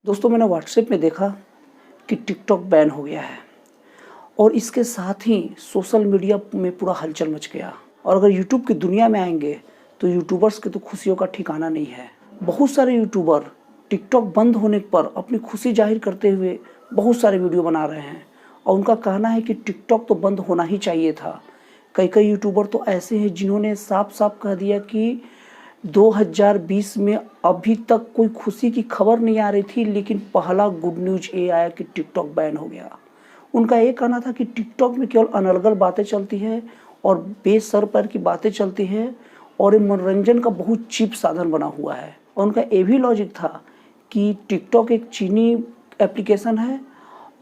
दोस्तों मैंने व्हाट्सएप में देखा कि टिकटॉक बैन हो गया है और इसके साथ ही सोशल मीडिया में पूरा हलचल मच गया। और अगर यूट्यूब की दुनिया में आएंगे तो यूट्यूबर्स के तो खुशियों का ठिकाना नहीं है। बहुत सारे यूट्यूबर टिकटॉक बंद होने पर अपनी खुशी जाहिर करते हुए बहुत सारे वीडियो बना रहे हैं और उनका कहना है कि टिकटॉक तो बंद होना ही चाहिए था। कई यूट्यूबर तो ऐसे हैं जिन्होंने साफ साफ कह दिया कि 2020 में अभी तक कोई खुशी की खबर नहीं आ रही थी, लेकिन पहला गुड न्यूज ये आया कि टिकटॉक बैन हो गया। उनका ये कहना था कि टिकटॉक में केवल अनर्गल बातें चलती है और बेसर पैर की बातें चलती है और ये मनोरंजन का बहुत चीप साधन बना हुआ है। और उनका ये भी लॉजिक था कि टिकटॉक एक चीनी एप्लीकेशन है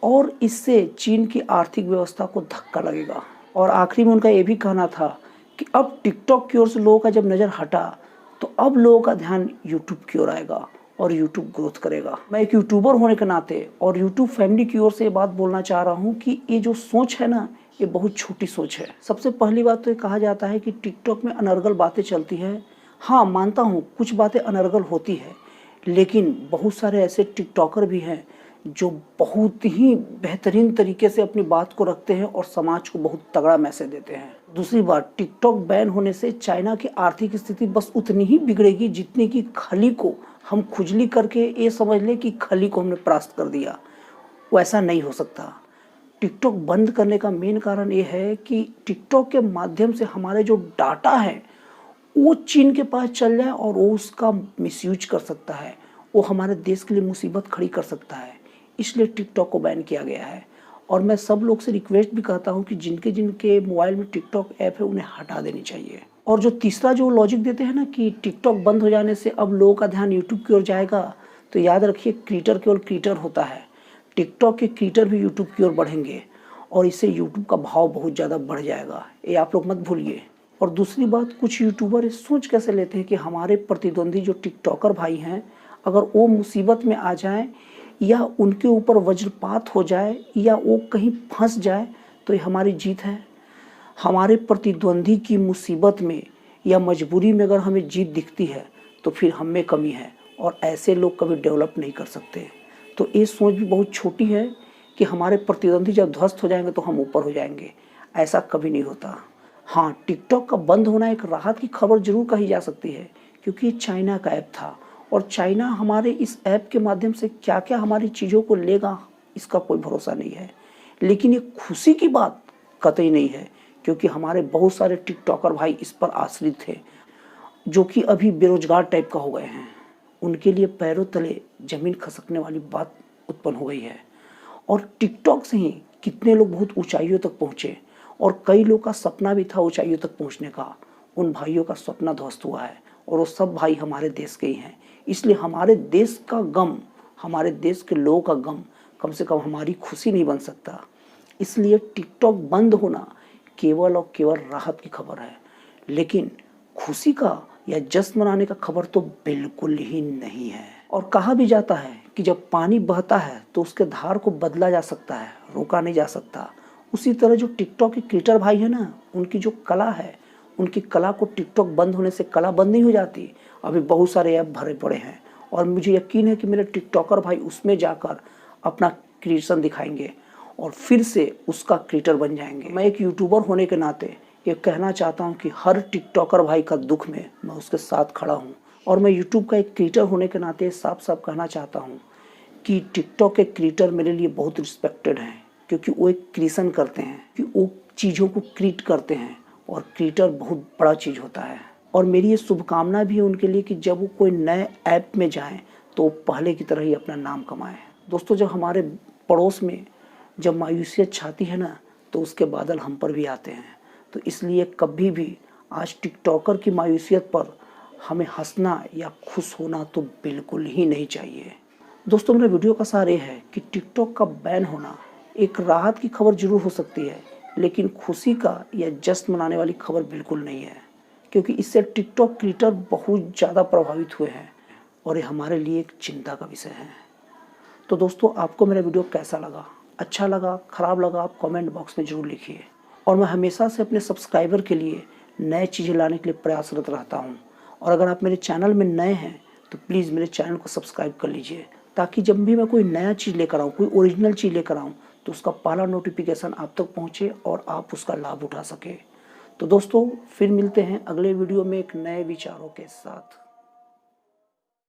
और इससे चीन की आर्थिक व्यवस्था को धक्का लगेगा। और आखिरी में उनका ये भी कहना था कि अब टिकटॉक की ओर से लोगों का जब नज़र हटा तो अब लोगों का ध्यान यूट्यूब की ओर आएगा और यूट्यूब ग्रोथ करेगा। मैं एक यूट्यूबर होने के नाते और यूट्यूब फैमिली की ओर से ये बात बोलना चाह रहा हूँ कि ये जो सोच है ना, ये बहुत छोटी सोच है। सबसे पहली बात तो ये कहा जाता है कि टिकटॉक में अनर्गल बातें चलती है। हाँ, मानता हूँ कुछ बातें अनर्गल होती है, लेकिन बहुत सारे ऐसे टिकटॉकर भी हैं जो बहुत ही बेहतरीन तरीके से अपनी बात को रखते हैं और समाज को बहुत तगड़ा मैसेज देते हैं। दूसरी बात, टिकटॉक बैन होने से चाइना की आर्थिक स्थिति बस उतनी ही बिगड़ेगी जितनी कि खली को हम खुजली करके ये समझ लें कि खली को हमने परास्त कर दिया। वैसा नहीं हो सकता। टिकटॉक बंद करने का मेन कारण ये है कि टिकटॉक के माध्यम से हमारे जो डाटा है वो चीन के पास चल जाए और वो उसका मिसयूज कर सकता है, वो हमारे देश के लिए मुसीबत खड़ी कर सकता है। इसलिए टिकटॉक को बैन किया गया है। और मैं सब लोग से रिक्वेस्ट भी करता हूँ कि जिनके जिनके मोबाइल में टिकटॉक ऐप है उन्हें हटा देनी चाहिए। और जो तीसरा जो लॉजिक देते हैं ना कि टिकटॉक बंद हो जाने से अब लोगों का ध्यान यूट्यूब की ओर जाएगा, तो याद रखिए क्रिएटर केवल क्रिएटर होता है। टिकटॉक के क्रिएटर भी यूट्यूब की ओर बढ़ेंगे और इससे यूट्यूब का भाव बहुत ज़्यादा बढ़ जाएगा, ये आप लोग मत भूलिए। और दूसरी बात, कुछ यूट्यूबर सोच कैसे लेते हैं कि हमारे प्रतिद्वंदी जो टिकटॉकर भाई हैं अगर वो मुसीबत में आ जाएं या उनके ऊपर वज्रपात हो जाए या वो कहीं फंस जाए तो ये हमारी जीत है। हमारे प्रतिद्वंदी की मुसीबत में या मजबूरी में अगर हमें जीत दिखती है तो फिर हम में कमी है और ऐसे लोग कभी डेवलप नहीं कर सकते। तो ये सोच भी बहुत छोटी है कि हमारे प्रतिद्वंदी जब ध्वस्त हो जाएंगे तो हम ऊपर हो जाएंगे, ऐसा कभी नहीं होता। हाँ, टिकटॉक का बंद होना एक राहत की खबर जरूर कही जा सकती है क्योंकि ये चाइना का ऐप था और चाइना हमारे इस ऐप के माध्यम से क्या क्या हमारी चीज़ों को लेगा इसका कोई भरोसा नहीं है। लेकिन ये खुशी की बात कतई नहीं है क्योंकि हमारे बहुत सारे टिकटॉकर भाई इस पर आश्रित थे जो कि अभी बेरोजगार टाइप का हो गए हैं। उनके लिए पैरों तले जमीन खसकने वाली बात उत्पन्न हो गई है। और टिकटॉक से ही कितने लोग बहुत ऊंचाइयों तक पहुँचे और कई लोग का सपना भी था ऊंचाइयों तक पहुँचने का। उन भाइयों का सपना ध्वस्त हुआ है और वो सब भाई हमारे देश के ही हैं। इसलिए हमारे देश का गम, हमारे देश के लोगों का गम कम से कम हमारी खुशी नहीं बन सकता। इसलिए टिकटॉक बंद होना केवल और केवल राहत की खबर है, लेकिन खुशी का या जश्न मनाने का खबर तो बिल्कुल ही नहीं है। और कहा भी जाता है कि जब पानी बहता है तो उसके धार को बदला जा सकता है, रोका नहीं जा सकता। उसी तरह जो टिकटॉक के क्रिएटर भाई है ना, उनकी जो कला है, उनकी कला को टिकटॉक बंद होने से कला बंद नहीं हो जाती। अभी बहुत सारे ऐप भरे पड़े हैं और मुझे यकीन है कि मेरे टिकटॉकर भाई उसमें जाकर अपना क्रिएशन दिखाएंगे और फिर से उसका क्रिएटर बन जाएंगे। मैं एक यूट्यूबर होने के नाते ये कहना चाहता हूँ कि हर टिकटॉकर भाई का दुख में मैं उसके साथ खड़ा हूँ। और मैं यूट्यूब का एक क्रिएटर होने के नाते साफ साफ कहना चाहता हूँ कि टिकटॉक के क्रिएटर मेरे लिए बहुत रिस्पेक्टेड हैं क्योंकि वो एक क्रिएशन करते हैं, कि वो चीज़ों को क्रिएट करते हैं और क्रिएटर बहुत बड़ा चीज़ होता है। और मेरी ये शुभकामना भी है उनके लिए कि जब वो कोई नए ऐप में जाएं तो पहले की तरह ही अपना नाम कमाएं। दोस्तों, जब हमारे पड़ोस में जब मायूसियत छाती है ना तो उसके बादल हम पर भी आते हैं। तो इसलिए कभी भी आज टिकटॉकर की मायूसियत पर हमें हंसना या खुश होना तो बिल्कुल ही नहीं चाहिए। दोस्तों, मेरे वीडियो का सार ये है कि टिकटॉक का बैन होना एक राहत की खबर जरूर हो सकती है, लेकिन खुशी का या जश्न मनाने वाली खबर बिल्कुल नहीं है क्योंकि इससे टिकटॉक क्रिएटर बहुत ज़्यादा प्रभावित हुए हैं और ये हमारे लिए एक चिंता का विषय है। तो दोस्तों, आपको मेरा वीडियो कैसा लगा, अच्छा लगा, ख़राब लगा, आप कमेंट बॉक्स में ज़रूर लिखिए। और मैं हमेशा से अपने सब्सक्राइबर के लिए नए चीज़ें लाने के लिए प्रयासरत रहता हूँ। और अगर आप मेरे चैनल में नए हैं तो प्लीज़ मेरे चैनल को सब्सक्राइब कर लीजिए ताकि जब भी मैं कोई नया चीज़ लेकर आऊँ, कोई ओरिजिनल चीज़ लेकर आऊँ, तो उसका पहला नोटिफिकेशन आप तक पहुँचे और आप उसका लाभ उठा सकें। तो दोस्तों फिर मिलते हैं अगले वीडियो में एक नए विचारों के साथ।